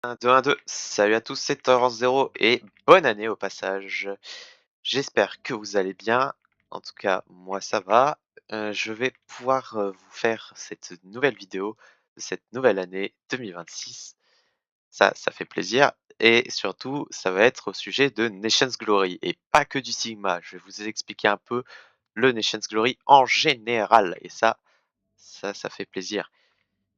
1, 2, 1, 2. Salut à tous, c'est Torrance Zero et bonne année au passage. J'espère que vous allez bien. En tout cas, moi ça va. Je vais pouvoir vous faire cette nouvelle vidéo de cette nouvelle année 2026. Ça fait plaisir. Et surtout, ça va être au sujet de Nations Glory et pas que du Sigma. Je vais vous expliquer un peu le Nations Glory en général. Et ça fait plaisir.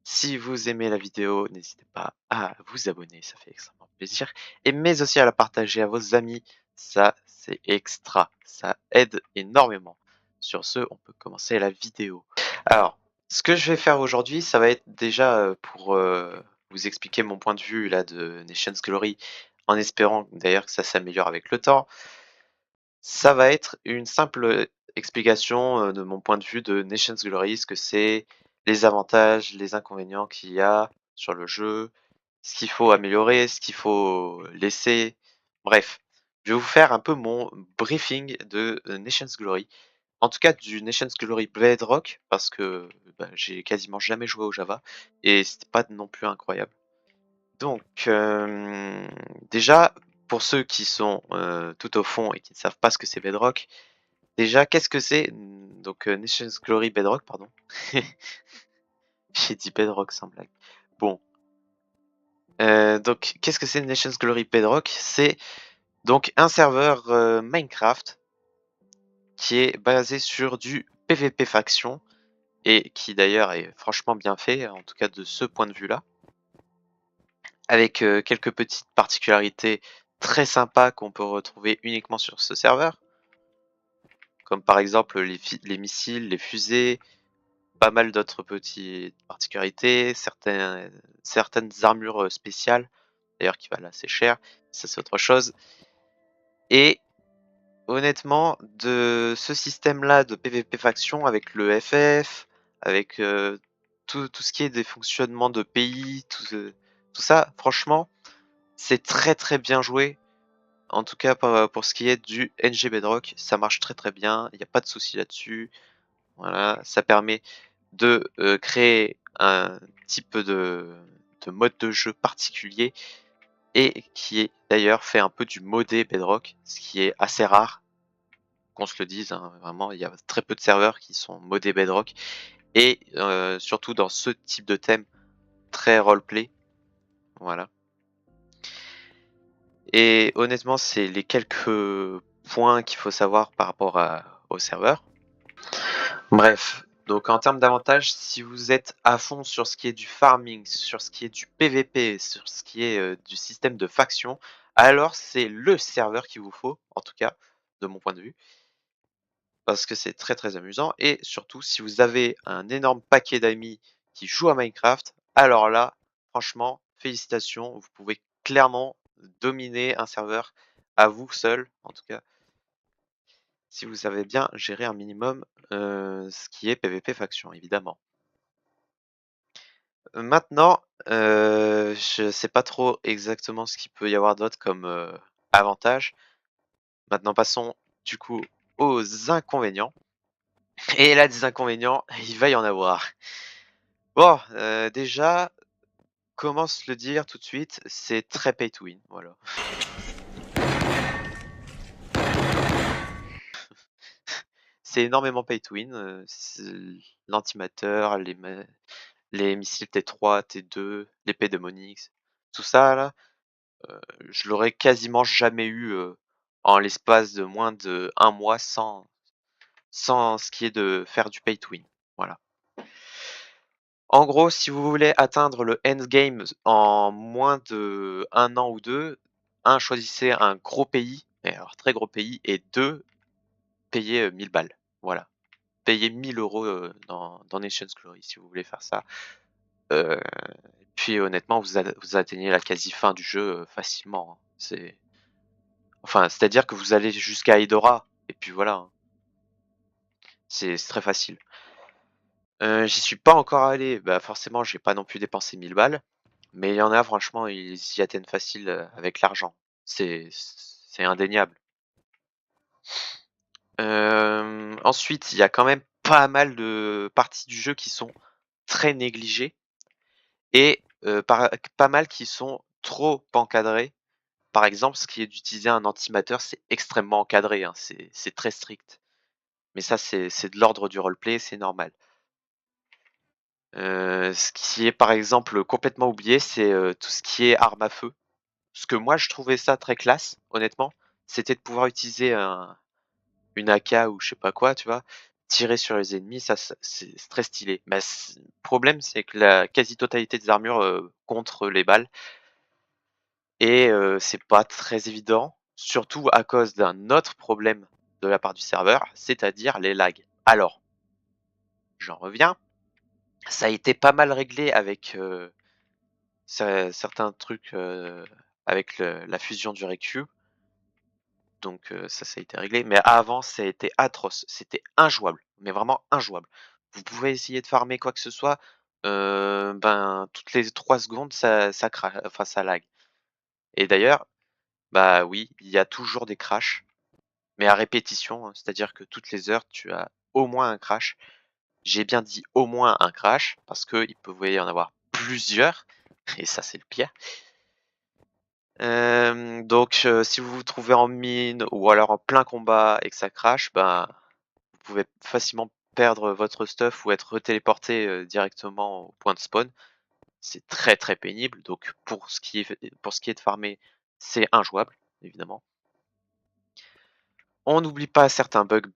Si vous aimez la vidéo, n'hésitez pas à vous abonner, ça fait extrêmement plaisir. Et mais aussi à la partager à vos amis, ça c'est extra, ça aide énormément. Sur ce, on peut commencer la vidéo. Alors, ce que je vais faire aujourd'hui, ça va être déjà pour vous expliquer mon point de vue là de Nations Glory, en espérant d'ailleurs que ça s'améliore avec le temps. Ça va être une simple explication de mon point de vue de Nations Glory, ce que c'est, les avantages, les inconvénients qu'il y a sur le jeu, ce qu'il faut améliorer, ce qu'il faut laisser. Bref, je vais vous faire un peu mon briefing de Nations Glory. En tout cas, du Nations Glory Bedrock, parce que j'ai quasiment jamais joué au Java et c'était pas non plus incroyable. Donc, déjà, pour ceux qui sont tout au fond et qui ne savent pas ce que c'est Bedrock, déjà, qu'est-ce que c'est? Donc, Nations Glory Bedrock, pardon. J'ai dit Bedrock sans blague. Bon. Donc, qu'est-ce que c'est Nations Glory Bedrock? C'est donc un serveur Minecraft qui est basé sur du PvP faction et qui d'ailleurs est franchement bien fait, en tout cas de ce point de vue-là, avec quelques petites particularités très sympas qu'on peut retrouver uniquement sur ce serveur, comme par exemple les missiles, les fusées, pas mal d'autres petites particularités, certaines armures spéciales, d'ailleurs qui valent assez cher, ça c'est autre chose. Et honnêtement, de ce système-là de PvP faction avec le FF, avec tout ce qui est des fonctionnements de pays, tout ça, franchement, c'est très très bien joué. En tout cas, pour ce qui est du NG Bedrock, ça marche très très bien, il n'y a pas de souci là-dessus. Voilà, ça permet de créer un type de mode de jeu particulier et qui est d'ailleurs fait un peu du modé Bedrock, ce qui est assez rare, qu'on se le dise, hein, vraiment, il y a très peu de serveurs qui sont modés Bedrock et surtout dans ce type de thème très roleplay. Voilà. Et honnêtement, c'est les quelques points qu'il faut savoir par rapport au serveur. Bref, donc en termes d'avantages, si vous êtes à fond sur ce qui est du farming, sur ce qui est du PVP, sur ce qui est du système de faction, alors c'est le serveur qu'il vous faut, en tout cas, de mon point de vue, parce que c'est très très amusant. Et surtout, si vous avez un énorme paquet d'amis qui jouent à Minecraft, alors là, franchement, félicitations, vous pouvez clairement dominer un serveur à vous seul, en tout cas, si vous savez bien gérer un minimum ce qui est PVP faction, évidemment. Maintenant, je sais pas trop exactement ce qu'il peut y avoir d'autre comme avantage. Maintenant, passons du coup aux inconvénients. Et là, des inconvénients, il va y en avoir. Bon, déjà, comment se le dire tout de suite, c'est très pay to win, voilà. C'est énormément pay to win, l'antimateur, les missiles T3, T2, l'épée démonique, tout ça là, je l'aurais quasiment jamais eu en l'espace de moins de 1 mois sans ce qui est de faire du pay to win. Voilà. En gros, si vous voulez atteindre le endgame en moins de 1 an ou 2, 1, choisissez un gros pays, et alors très gros pays, et 2, payez 1000 balles. Voilà. Payez 1000 euros dans Nations Glory si vous voulez faire ça. Puis honnêtement, vous atteignez la quasi fin du jeu facilement, hein. C'est-à-dire que vous allez jusqu'à Eidora, et puis voilà, hein. C'est très facile. J'y suis pas encore allé, bah forcément j'ai pas non plus dépensé 1000 balles, mais il y en a franchement, ils y atteignent facile avec l'argent. C'est indéniable. Ensuite, il y a quand même pas mal de parties du jeu qui sont très négligées et pas mal qui sont trop encadré. Par exemple, ce qui est d'utiliser un antimatter, c'est extrêmement encadré, hein, c'est très strict. Mais ça, c'est de l'ordre du roleplay, c'est normal. Ce qui est par exemple complètement oublié, c'est tout ce qui est arme à feu. Parce que moi, je trouvais ça très classe, honnêtement. C'était de pouvoir utiliser une AK ou je sais pas quoi, tu vois, tirer sur les ennemis, c'est très stylé. Mais le problème, c'est que la quasi-totalité des armures contre les balles et c'est pas très évident, surtout à cause d'un autre problème de la part du serveur, c'est-à-dire les lags. Alors, j'en reviens, ça a été pas mal réglé avec certains trucs avec la fusion du Requeue, donc ça a été réglé. Mais avant, ça a été atroce, c'était injouable, mais vraiment injouable. Vous pouvez essayer de farmer quoi que ce soit, ben toutes les 3 secondes ça enfin ça lag. Et d'ailleurs, bah oui, il y a toujours des crashs, mais à répétition, hein, c'est-à-dire que toutes les heures, tu as au moins un crash. J'ai bien dit au moins un crash, parce qu'il pouvait y en avoir plusieurs, et ça c'est le pire. Donc si vous vous trouvez en mine ou alors en plein combat et que ça crash, ben vous pouvez facilement perdre votre stuff ou être retéléporté directement au point de spawn. C'est très très pénible, donc pour ce qui est de farmer, c'est injouable, évidemment. On n'oublie pas certains bugs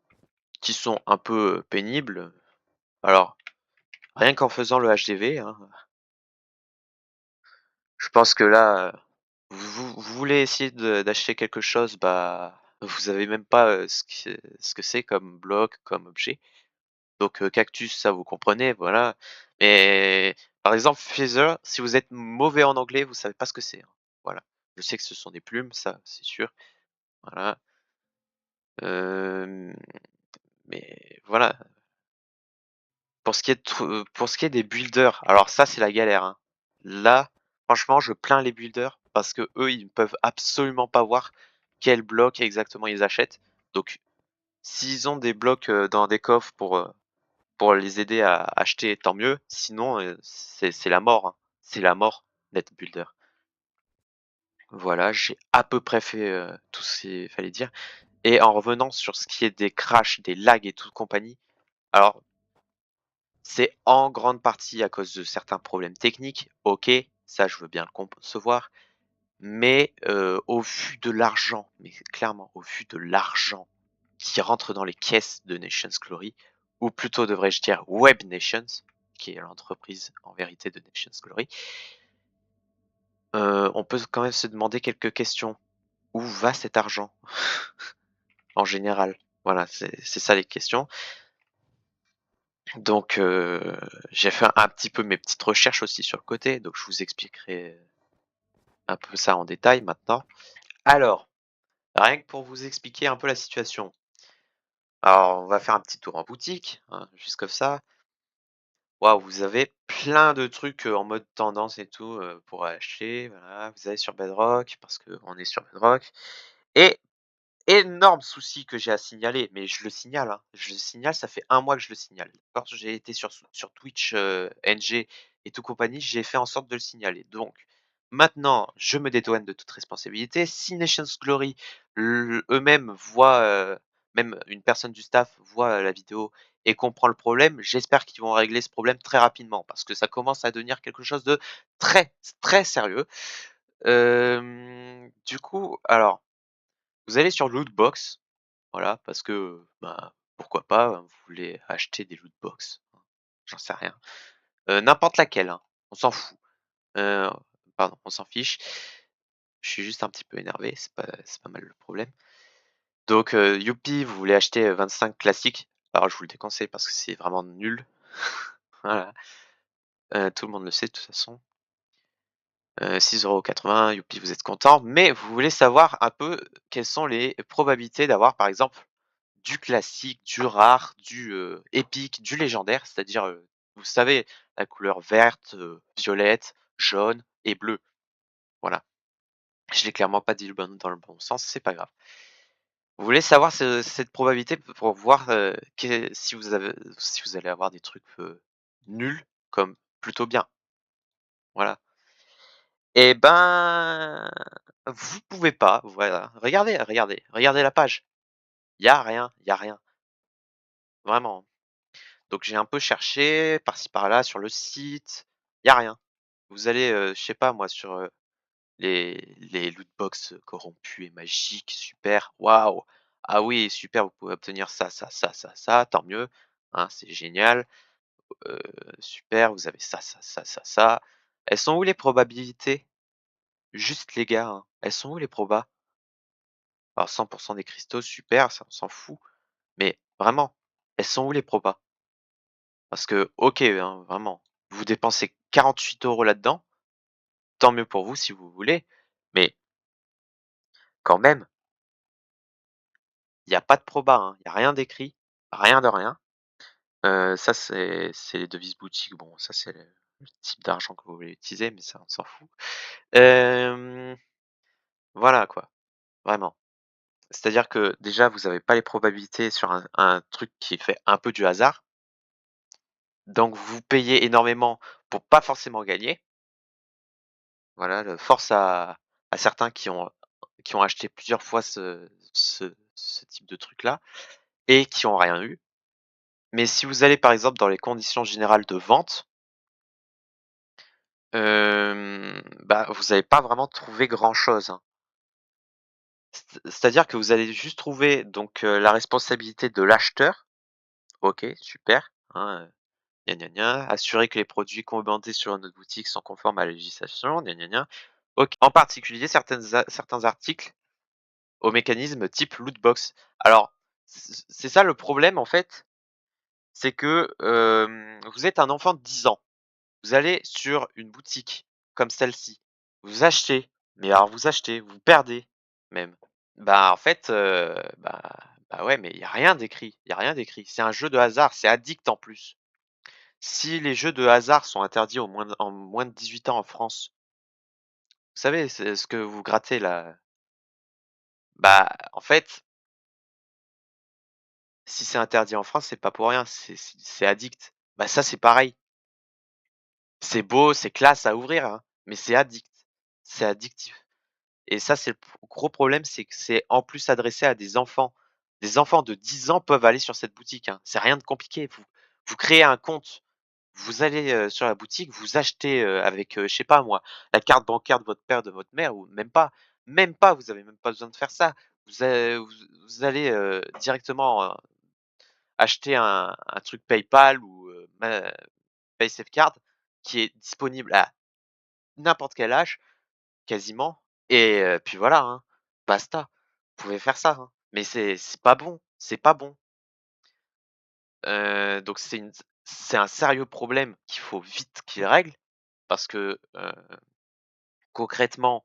qui sont un peu pénibles. Alors, rien qu'en faisant le HDV, hein, je pense que là, vous voulez essayer d'acheter quelque chose, bah, vous avez même pas ce que c'est comme bloc, comme objet. Donc cactus, ça vous comprenez, voilà. Mais par exemple, feather, si vous êtes mauvais en anglais, vous savez pas ce que c'est, hein. Voilà. Je sais que ce sont des plumes, ça, c'est sûr. Voilà. Euh, mais voilà. Pour ce qui est des builders, alors ça c'est la galère, hein. Là, franchement, je plains les builders parce que eux, ils ne peuvent absolument pas voir quel bloc exactement ils achètent. Donc, s'ils ont des blocs dans des coffres pour les aider à acheter, tant mieux. Sinon, c'est la mort, hein. C'est la mort d'être builder. Voilà, j'ai à peu près fait tout ce qu'il fallait dire. Et en revenant sur ce qui est des crashs, des lags et toute compagnie, alors c'est en grande partie à cause de certains problèmes techniques, ok, ça je veux bien le concevoir, mais au vu de l'argent, mais clairement au vu de l'argent qui rentre dans les caisses de Nations Glory, ou plutôt devrais-je dire Web Nations, qui est l'entreprise en vérité de Nations Glory, on peut quand même se demander quelques questions. Où va cet argent en général? Voilà, c'est ça les questions. Donc, j'ai fait un petit peu mes petites recherches aussi sur le côté, donc je vous expliquerai un peu ça en détail maintenant. Alors, rien que pour vous expliquer un peu la situation. Alors, on va faire un petit tour en boutique, hein, juste comme ça. Waouh, vous avez plein de trucs en mode tendance et tout pour acheter. Voilà, vous allez sur Bedrock parce qu'on est sur Bedrock. Et énorme souci que j'ai à signaler, mais je le signale, hein, je le signale, ça fait 1 mois que je le signale. Quand j'ai été sur Twitch, NG et tout compagnie, j'ai fait en sorte de le signaler. Donc maintenant, je me dédouane de toute responsabilité. Si Nations Glory eux-mêmes voient, même une personne du staff voit la vidéo et comprend le problème, j'espère qu'ils vont régler ce problème très rapidement parce que ça commence à devenir quelque chose de très, très sérieux. Du coup, alors vous allez sur Lootbox, voilà, parce que, bah, pourquoi pas, hein, vous voulez acheter des lootbox, hein, j'en sais rien. N'importe laquelle, hein, on s'en fout. Heu, pardon, on s'en fiche. Je suis juste un petit peu énervé, c'est pas mal le problème. Donc, youpi, vous voulez acheter 25 classiques. Alors je vous le déconseille parce que c'est vraiment nul. Voilà, tout le monde le sait de toute façon. 6,80 €, youpi, vous êtes content, mais vous voulez savoir un peu quelles sont les probabilités d'avoir, par exemple, du classique, du rare, du épique, du légendaire, c'est-à-dire, vous savez, la couleur verte, violette, jaune et bleue. Voilà. Je l'ai clairement pas dit dans le bon sens, c'est pas grave. Vous voulez savoir cette probabilité pour voir si vous allez avoir des trucs nuls comme plutôt bien. Voilà. Et ben, vous pouvez pas, voilà. Regardez la page. Il y a rien, vraiment. Donc j'ai un peu cherché par-ci par-là sur le site, il y a rien. Vous allez, je sais pas moi sur, les loot box corrompus et magiques, super, waouh! Ah oui, super, vous pouvez obtenir ça, tant mieux, hein, c'est génial, heu, super, vous avez ça. Elles sont où les probabilités? Juste les gars, hein, elles sont où les probas? Alors 100 des cristaux, super, ça on s'en fout, mais vraiment, elles sont où les probas? Parce que OK, hein, vraiment, vous dépensez 48 € là-dedans, tant mieux pour vous si vous voulez, mais quand même, il y a pas de proba, hein, il y a rien d'écrit, rien de rien. Ça c'est les devises boutiques, bon ça c'est le type d'argent que vous voulez utiliser, mais ça on s'en fout. Hem, voilà quoi, vraiment. C'est-à-dire que déjà vous avez pas les probabilités sur un truc qui fait un peu du hasard, donc vous payez énormément pour pas forcément gagner. Voilà, le force à certains qui ont acheté plusieurs fois ce type de truc-là et qui ont rien eu. Mais si vous allez par exemple dans les conditions générales de vente, bah, vous allez pas vraiment trouver grand-chose, hein. C'est-à-dire que vous allez juste trouver donc la responsabilité de l'acheteur, OK, super, hein, gna gna gna. Assurer que les produits commandés sur notre boutique sont conformes à la législation, gna gna gna. OK. En particulier certains articles au mécanisme type loot box. Alors, c'est ça le problème en fait, c'est que, vous êtes un enfant de 10 ans. Vous allez sur une boutique comme celle-ci, vous achetez, mais alors vous achetez, vous perdez même. Bah, en fait, ouais, mais il y a rien d'écrit, il y a rien d'écrit. C'est un jeu de hasard, c'est addict en plus. Si les jeux de hasard sont interdits en moins de 18 ans en France, vous savez, c'est ce que vous grattez là, bah, en fait, si c'est interdit en France, c'est pas pour rien, c'est addict. Bah, ça, c'est pareil. C'est beau, c'est classe à ouvrir, hein, mais c'est addict. C'est addictif et ça, c'est le gros problème, c'est que c'est en plus adressé à des enfants. Des enfants de 10 ans peuvent aller sur cette boutique, hein. C'est rien de compliqué. Vous créez un compte, vous allez, sur la boutique, vous achetez, avec, je sais pas moi, la carte bancaire de votre père, de votre mère ou même pas, vous avez même pas besoin de faire ça. Vous allez, directement, acheter un truc PayPal ou, PaySafeCard qui est disponible à n'importe quel âge, quasiment et puis voilà, hein, basta. Vous pouvez faire ça, hein, mais c'est pas bon, c'est pas bon. Donc c'est un sérieux problème qu'il faut vite qu'il règle parce que, concrètement,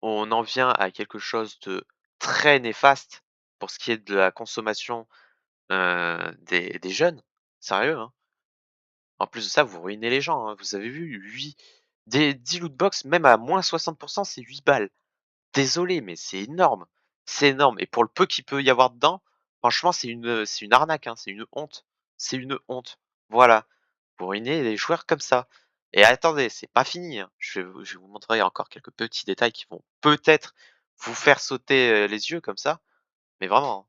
on en vient à quelque chose de très néfaste pour ce qui est de la consommation, des jeunes. Sérieux, hein. En plus de ça, vous ruinez les gens, hein. Vous avez vu 8 des 10 loot box, même à moins 60 c'est 8 balles. Désolé, mais c'est énorme. C'est énorme et pour le peu qu'il peut y avoir dedans, franchement, c'est une arnaque, hein, c'est une honte. C'est une honte. Voilà, vous ruinez les joueurs comme ça et attendez, c'est pas fini, hein. Je vais vous montrer encore quelques petits détails qui vont peut-être vous faire sauter, les yeux comme ça, mais vraiment, hein.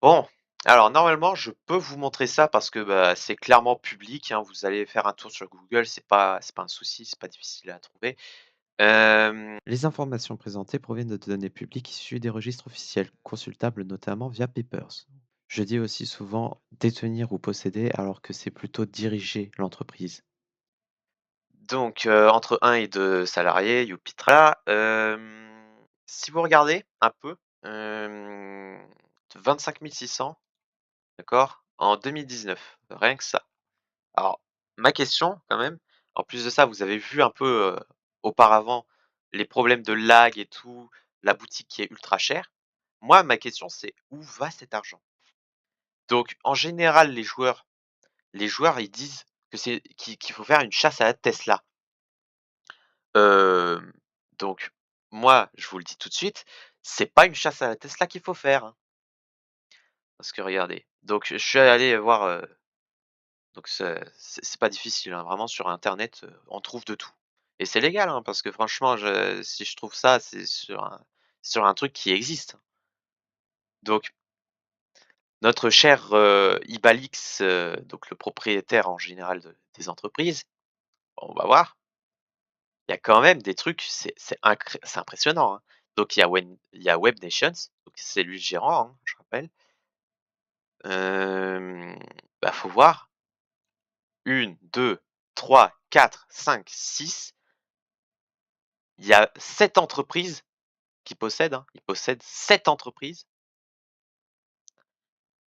Bon, alors normalement, je peux vous montrer ça parce que, bah, c'est clairement public, hein. Vous allez faire un tour sur Google, c'est pas un souci, c'est pas difficile à trouver. Les informations présentées proviennent de données publiques issues des registres officiels, consultables notamment via Papers. Je dis aussi souvent détenir ou posséder alors que c'est plutôt diriger l'entreprise. Donc, entre un et 2 salariés, youpi tralala. Si vous regardez un peu, 25 600, d'accord? En 2019, rien que ça. Alors, ma question quand même, en plus de ça, vous avez vu un peu, auparavant les problèmes de lag et tout, la boutique qui est ultra chère. Moi, ma question, c'est où va cet argent? Donc en général, les joueurs, ils disent que c'est qu'il faut faire une chasse à la Tesla. Hem, donc moi, je vous le dis tout de suite, c'est pas une chasse à la Tesla qu'il faut faire, hein. Parce que regardez, donc je suis allé voir, donc c'est pas difficile, hein, vraiment sur internet, on trouve de tout. Et c'est légal, hein, parce que franchement, si je trouve ça, c'est sur un truc qui existe. Donc notre cher, Ibalix, donc le propriétaire en général des entreprises, on va voir, il y a quand même des trucs, c'est impressionnant, hein. Donc il y a Web Nations, donc c'est lui le gérant, hein, je rappelle. Bah, faut voir, 1, 2, 3, 4, 5, 6, il y a 7 entreprises qui possèdent, hein, il possède 7 entreprises,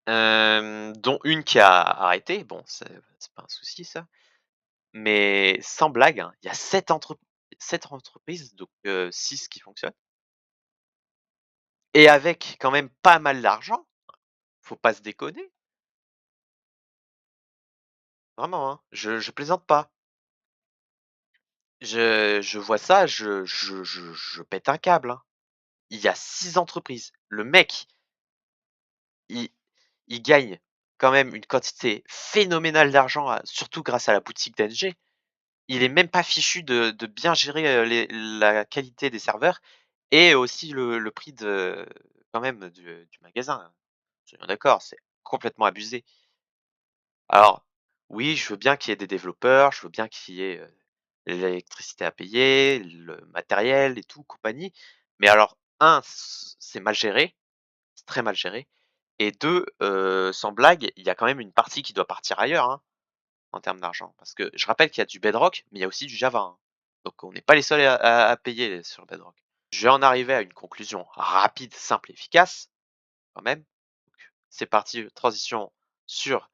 dont une qui a arrêté. Bon, c'est pas un souci ça, mais sans blague, hein, il y a 7 entreprises, donc 6 qui fonctionnent et avec quand même pas mal d'argent, faut pas se déconner. Vraiment, hein, je plaisante pas. Je vois ça, je pète un câble, hein. Il y a 6 entreprises. Le mec, il il gagne quand même une quantité phénoménale d'argent, surtout grâce à la boutique d'NG. Il est même pas fichu de bien gérer, la qualité des serveurs et aussi le prix quand même du magasin. Soyons d'accord, c'est complètement abusé. Alors, oui, je veux bien qu'il y ait des développeurs, je veux bien qu'il y ait, l'électricité à payer, le matériel et tout, compagnie. Mais alors, un, c'est mal géré, c'est très mal géré. Et deux, sans blague, il y a quand même une partie qui doit partir ailleurs, hein, en termes d'argent. Parce que je rappelle qu'il y a du Bedrock, mais il y a aussi du Java, hein. Donc on n'est pas les seuls à payer sur Bedrock. Je vais en arriver à une conclusion rapide, simple, efficace, quand même. Donc, c'est parti, transition sur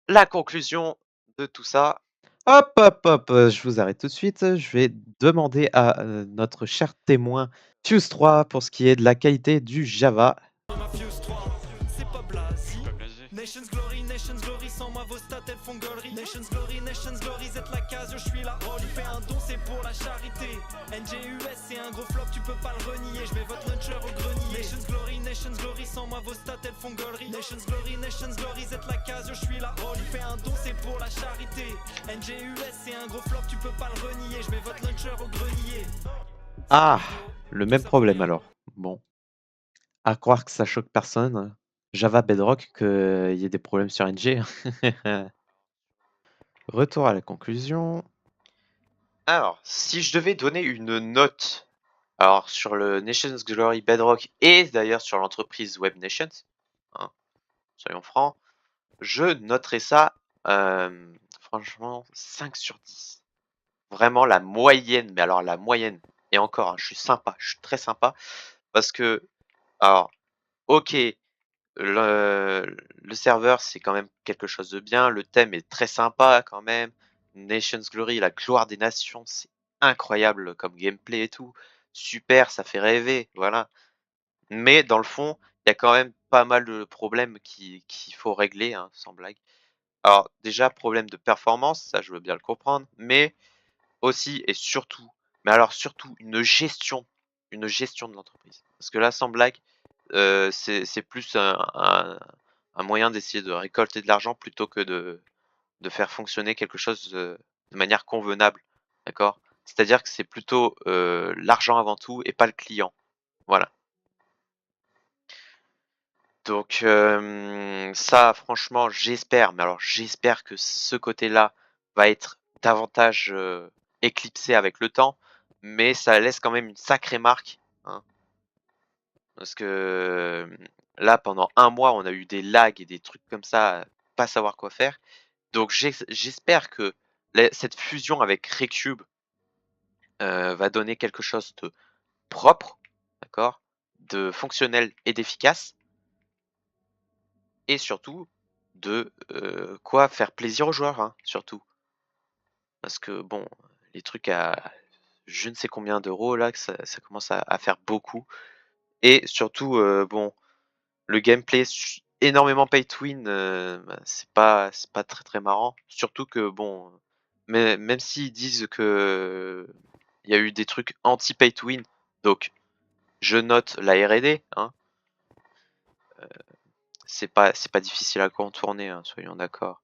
la conclusion de tout ça. Hop, hop, hop, je vous arrête tout de suite. Je vais demander à, notre cher témoin Fuse 3 pour ce qui est de la qualité du Java. Fuse 3, c'est pas blasé. Pas blasé. Nations Glory, sans moi vos stats elles font gaulerie. Nations Glory, êtes la case, je suis là. Oh, lui fait un don, c'est pour la charité. NGUS, c'est un gros flop, tu peux pas le renier. Je mets votre launcher au grenier. Nations Glory, sans moi vos stats elles font gaulerie. Nations Glory, êtes la case, je suis là. Oh, lui fait un don, c'est pour la charité. NGUS, c'est un gros flop, tu peux pas le renier. Je mets votre launcher au grenier. Ah! Le même problème alors. Bon, à croire que ça choque personne, Java Bedrock qu'il y ait des problèmes sur NG. Retour à la conclusion. Alors, si je devais donner une note, alors sur le Nations Glory Bedrock et d'ailleurs sur l'entreprise Web Nations, hein, soyons francs, je noterais ça, franchement 5 sur 10. Vraiment la moyenne, mais alors la moyenne. Et encore, hein, je suis sympa, je suis très sympa parce que, alors, ok, le serveur c'est quand même quelque chose de bien, le thème est très sympa quand même. Nations Glory, la gloire des nations, c'est incroyable comme gameplay et tout. Super, ça fait rêver, voilà. Mais dans le fond, il y a quand même pas mal de problèmes qu'il faut régler, hein, sans blague. Alors déjà, problème de performance, ça je veux bien le comprendre, mais aussi et surtout, mais alors surtout une gestion de l'entreprise. Parce que là, sans blague, c'est plus un moyen d'essayer de récolter de l'argent plutôt que de faire fonctionner quelque chose, de manière convenable, d'accord? C'est-à-dire que c'est plutôt, l'argent avant tout et pas le client. Voilà. Donc ça franchement j'espère, mais alors j'espère que ce côté-là va être davantage, éclipsé avec le temps, mais ça laisse quand même une sacrée marque, hein. Parce que, là pendant un mois on a eu des lags et des trucs comme ça, pas savoir quoi faire. Donc j'espère que cette fusion avec Recube, va donner quelque chose de propre, d'accord? De fonctionnel et d'efficace. Et surtout de, quoi faire plaisir aux joueurs, hein, surtout. Parce que bon, les trucs à je ne sais combien d'euros là, que ça commence à faire beaucoup. Et surtout, bon, le gameplay énormément pay to win, bah, c'est pas très, très marrant. Surtout que bon, mais même s'ils disent que il y a eu des trucs anti pay to win, donc je note la R&D, hein, c'est pas difficile à contourner, hein, soyons d'accord.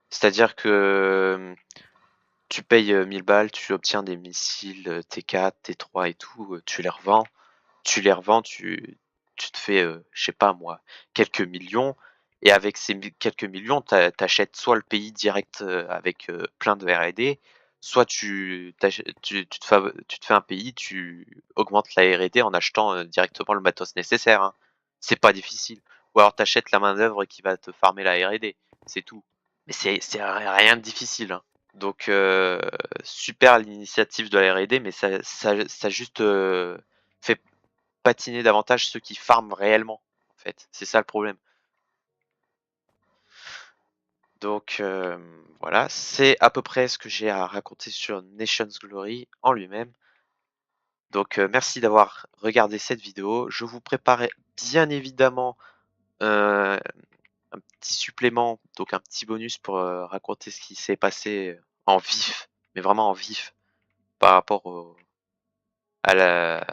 C'est-à-dire que, tu payes 1000 balles, tu obtiens des missiles T4, T3 et tout, tu les revends. Tu te fais, je sais pas moi, quelques millions et avec ces quelques millions, t'achètes soit le pays direct, avec, plein de R&D, soit tu te fais un pays, tu augmentes la R&D en achetant, directement le matos nécessaire, hein. C'est pas difficile. Ou alors t'achètes la main-d'œuvre qui va te farmer la R&D, c'est tout. Mais c'est rien de difficile, hein. Donc super l'initiative de la R&D, mais ça juste, fait patiner davantage ceux qui farment réellement, en fait. C'est ça le problème. Donc voilà, c'est à peu près ce que j'ai à raconter sur Nations Glory en lui-même. Donc merci d'avoir regardé cette vidéo. Je vous préparais bien évidemment un petit supplément, donc un petit bonus pour raconter ce qui s'est passé en vif, mais vraiment en vif, par rapport à la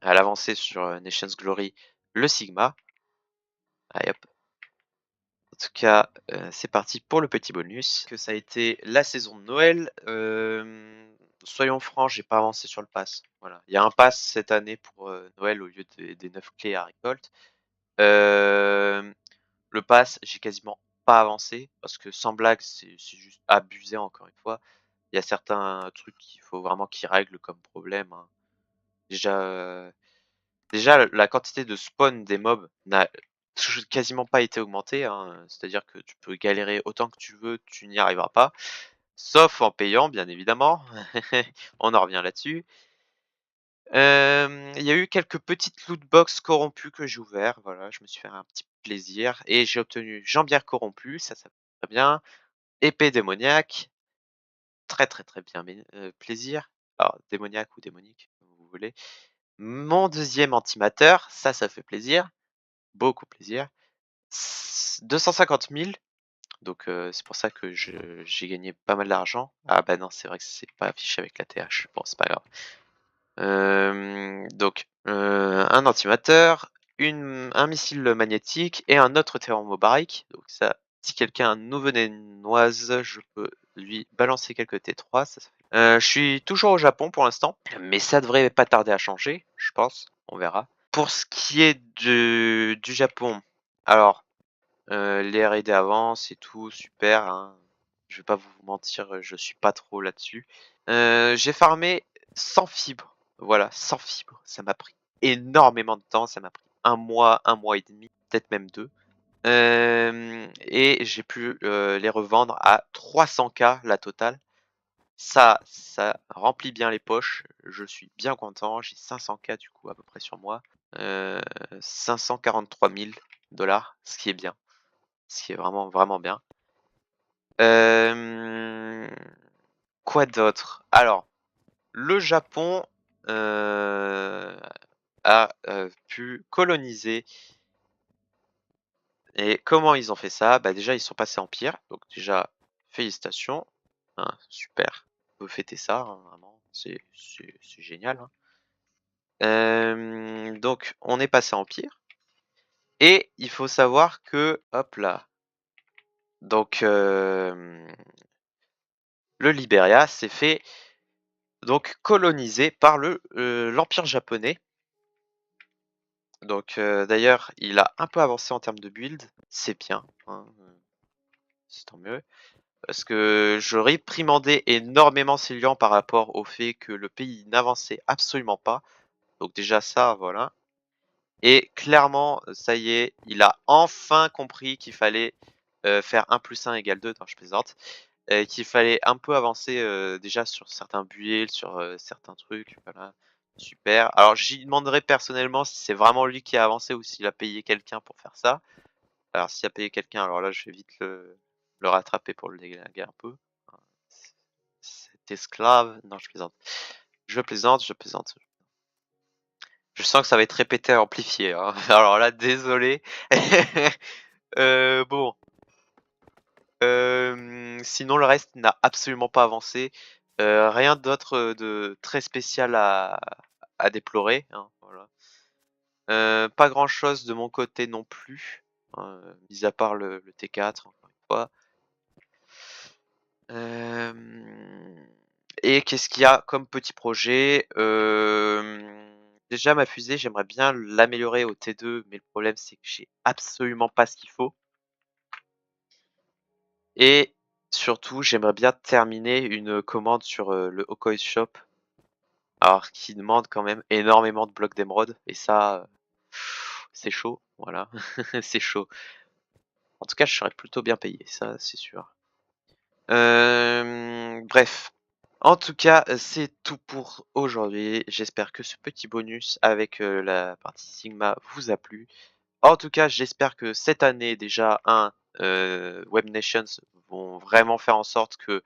à l'avancée sur Nations Glory, le Sigma. Allez hop. En tout cas, c'est parti pour le petit bonus. Que ça a été la saison de Noël. Soyons francs, j'ai pas avancé sur le pass. Voilà. Il y a un pass cette année pour Noël au lieu des 9 clés à récolte. Le pass, j'ai quasiment pas avancé parce que sans blague, c'est juste abusé encore une fois. Il y a certains trucs qu'il faut vraiment qu'ils règlent comme problème, hein. Déjà, la quantité de spawn des mobs n'a quasiment pas été augmentée, hein. C'est-à-dire que tu peux galérer autant que tu veux, tu n'y arriveras pas. Sauf en payant, bien évidemment. On en revient là-dessus. Il y a eu quelques petites loot box corrompues que j'ai ouvert. Voilà, je me suis fait un petit plaisir. Et j'ai obtenu jambière corrompue, ça fait très bien. Épée démoniaque, très très très bien, mais plaisir. Alors, démoniaque ou démonique, comme vous voulez. Mon deuxième antimateur, ça fait plaisir. Beaucoup plaisir. 250 000, donc c'est pour ça que j'ai gagné pas mal d'argent. Ah bah non, c'est vrai que c'est pas affiché avec la TH. Bon, c'est pas grave. Donc un antimateur, un missile magnétique et un autre thermobarique. Donc ça, si quelqu'un a un nouveau nénoise, je peux lui balancer quelques T3. Je suis toujours au Japon pour l'instant, mais ça devrait pas tarder à changer, je pense. On verra. Pour ce qui est du Japon, alors les R&D avancent et tout, super, hein. Je vais pas vous mentir, je suis pas trop là-dessus. J'ai farmé sans fibre, voilà, sans fibre. Ça m'a pris énormément de temps, ça m'a pris un mois et demi, peut-être même 2. Et j'ai pu les revendre à 300K la totale. Ça remplit bien les poches, je suis bien content, j'ai 500K du coup à peu près sur moi. 543 000 $, ce qui est bien. Ce qui est vraiment, vraiment bien. Quoi d'autre? Alors, le Japon a pu coloniser. Et comment ils ont fait ça? Bah déjà, ils sont passés empire. Donc déjà, félicitations, hein, super. Vous fêtez ça, hein, vraiment, c'est génial, hein. Donc, on est passé empire. Et il faut savoir que, hop là, donc le Liberia s'est fait donc colonisé par l'Empire japonais. Donc d'ailleurs, il a un peu avancé en termes de build, c'est bien, hein, c'est tant mieux. Parce que je réprimandais énormément Célian par rapport au fait que le pays n'avançait absolument pas. Donc déjà ça, voilà. Et clairement, ça y est, il a enfin compris qu'il fallait faire 1 + 1 = 2, non je plaisante. Qu'il fallait un peu avancer déjà sur certains builds, sur certains trucs, voilà, super. Alors j'y demanderai personnellement si c'est vraiment lui qui a avancé ou s'il a payé quelqu'un pour faire ça. Alors s'il a payé quelqu'un, alors là je vais vite le rattraper pour le déglinguer un peu. Cet esclave, non je plaisante. Je plaisante, je plaisante. Je sens que ça va être répété et amplifié, hein. Alors là, désolé. Bon. Sinon le reste n'a absolument pas avancé. Rien d'autre de très spécial à déplorer, hein, voilà. Pas grand chose de mon côté non plus, mis à part le T4 encore une fois. Hem et qu'est-ce qu'il y a comme petit projet? Déjà ma fusée, j'aimerais bien l'améliorer au T2, mais le problème c'est que j'ai absolument pas ce qu'il faut et surtout j'aimerais bien terminer une commande sur, le Okoi Shop, alors qui demande quand même énormément de blocs d'émeraude et ça, c'est chaud, voilà, c'est chaud. En tout cas, je serais plutôt bien payé, ça c'est sûr. Bref. En tout cas, c'est tout pour aujourd'hui. J'espère que ce petit bonus avec, la partie Sigma vous a plu. En tout cas, j'espère que cette année déjà, Web Nations vont vraiment faire en sorte que,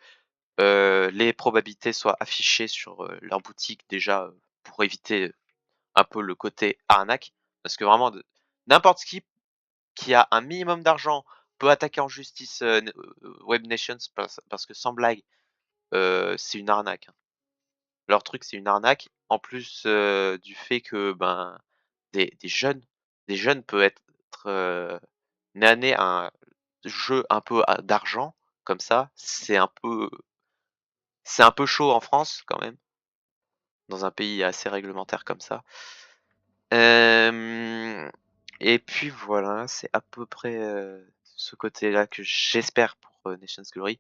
les probabilités soient affichées sur, leur boutique déjà, pour éviter un peu le côté arnaque. Parce que vraiment de n'importe qui a un minimum d'argent peut attaquer en justice, Web Nations parce que sans blague, c'est une arnaque, hein. Leur truc, c'est une arnaque. En plus, du fait que, ben, des jeunes des jeunes peuvent être, nés à un jeu un peu à d'argent comme ça, c'est un peu chaud en France quand même, dans un pays assez réglementaire comme ça. Hem et puis voilà, c'est à peu près, ce côté-là que j'espère pour, Nations Glory.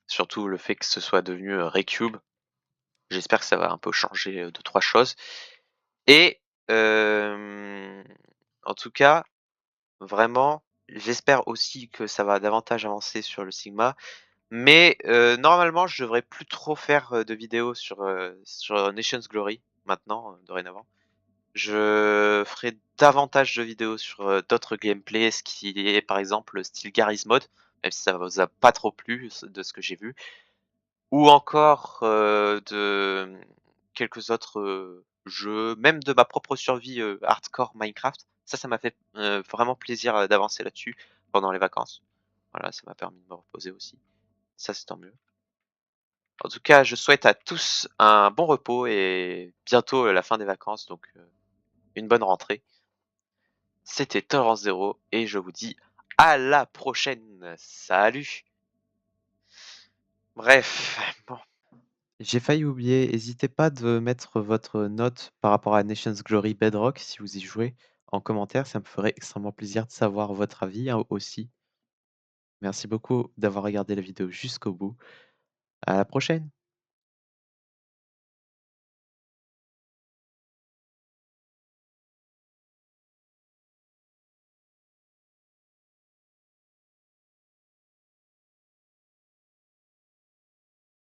Surtout le fait que ce soit devenu, Raycube. J'espère que ça va un peu changer, 2-3 choses et hem, en tout cas, vraiment, j'espère aussi que ça va davantage avancer sur le Sigma, mais normalement, je devrais plus trop faire, de vidéos sur Nations Glory maintenant, dorénavant. Je ferai davantage de vidéos sur, d'autres gameplays, ce qui est par exemple le style Garry's Mod, même si ça vous a pas trop plu de ce que j'ai vu. Ou encore, quelques autres, jeux, même de ma propre survie, hardcore Minecraft. Ça m'a fait, vraiment plaisir, d'avancer là-dessus pendant les vacances. Voilà, ça m'a permis de me reposer aussi. Ça, c'est tant mieux. En tout cas, je souhaite à tous un bon repos et bientôt, la fin des vacances, donc une bonne rentrée. C'était Tolerance Zéro et je vous dis à la prochaine. Salut! Bref, bon. J'ai failli oublier, n'hésitez pas de mettre votre note par rapport à Nations Glory Bedrock si vous y jouez en commentaire, ça me ferait extrêmement plaisir de savoir votre avis, hein, aussi. Merci beaucoup d'avoir regardé la vidéo jusqu'au bout. À la prochaine!